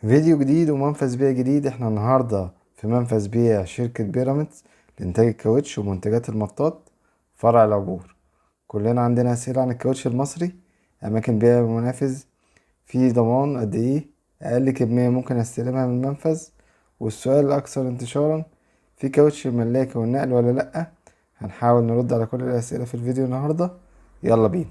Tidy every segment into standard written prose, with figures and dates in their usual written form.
فيديو جديد ومنفذ بيع جديد. احنا النهاردة في منفذ بيع شركة بيراميدز لإنتاج الكاوتش ومنتجات المطاط فرع العبور. كلنا عندنا أسئلة عن الكاوتش المصري، أماكن بيع المنافذ، في ضمان قد ايه، أقل كمية ممكن استلمها من المنفذ، والسؤال الأكثر انتشارا، في كاوتش الملاكي والنقل ولا لأ. هنحاول نرد على كل الأسئلة في الفيديو النهاردة. يلا بينا.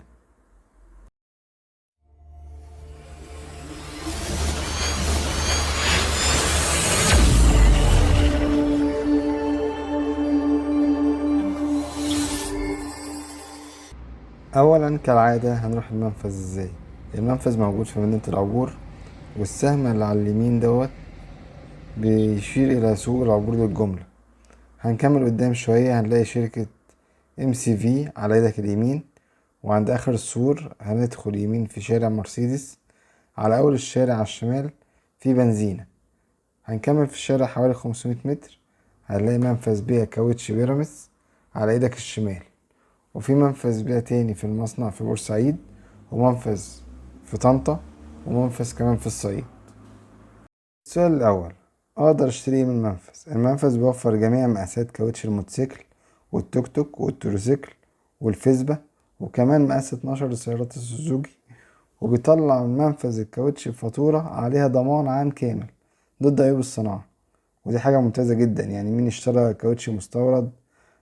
اولا كالعادة هنروح المنفذ ازاي. المنفذ موجود في مدينة العبور، والسهم اللي على اليمين دوت بيشير الى سوق العبور للجملة. هنكمل قدام شوية هنلاقي شركة MCV على يدك اليمين، وعند اخر السور هندخل يمين في شارع مرسيدس. على اول الشارع على الشمال في بنزينة. هنكمل في الشارع حوالي 500 متر هنلاقي منفذ بيع كاوتش بيراميدز على ايدك الشمال، وفي منفذ بيع تاني في المصنع في بورسعيد، ومنفذ في طنطا، ومنفذ كمان في الصعيد. السؤال الأول، أقدر أشتري من المنفذ؟ المنفذ بيوفر جميع مقاسات كاوتش الموتوسيكل والتوك توك والتروسيكل والفيسبا، وكمان مقاس 12 لسيارات السوزوكي. وبيطلع من منفذ الكاوتش فاتورة عليها ضمان عام كامل ضد عيوب الصناعة، ودي حاجة ممتازة جدا. يعني مين اشترى كاوتش مستورد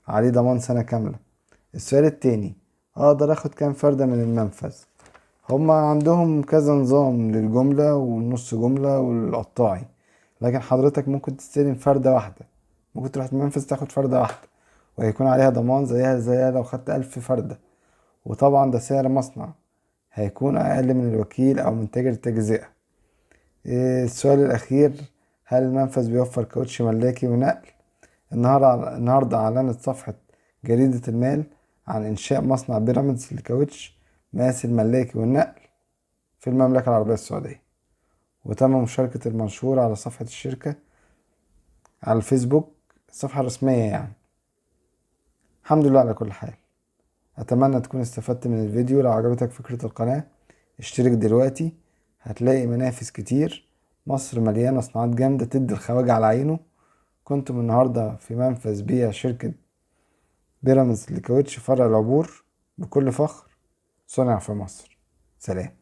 عليه ضمان سنة كاملة. السؤال التاني، اقدر اخد كام فردة من المنفذ؟ هما عندهم كذا نظام للجملة والنص جملة والقطاعي، لكن حضرتك ممكن تستلم فردة واحدة. ممكن تروح المنفذ تاخد فردة واحدة وهيكون عليها ضمان زيها لو خدت 1000 فردة. وطبعا ده سعر مصنع، هيكون أقل من الوكيل أو من تاجر التجزئة. السؤال الأخير، هل المنفذ بيوفر كاوتش ملاكي ونقل؟ النهاردة أعلنت صفحة جريدة المال عن إنشاء مصنع بيراميدز للكاوتش مقاس الملاكي والنقل في المملكة العربية السعودية، وتم مشاركة المنشور على صفحة الشركة على الفيسبوك، الصفحة الرسمية يعني. الحمد لله على كل حال. أتمنى تكون استفدت من الفيديو. لو عجبتك فكرة القناة اشترك دلوقتي، هتلاقي منافس كتير. مصر مليانة صناعات جامدة تدي الخواجة على عينه. كنتم النهاردة في منفذ بيع شركة بيراميدز لكاوتش فرع العبور، بكل فخر، صنع في مصر. سلام.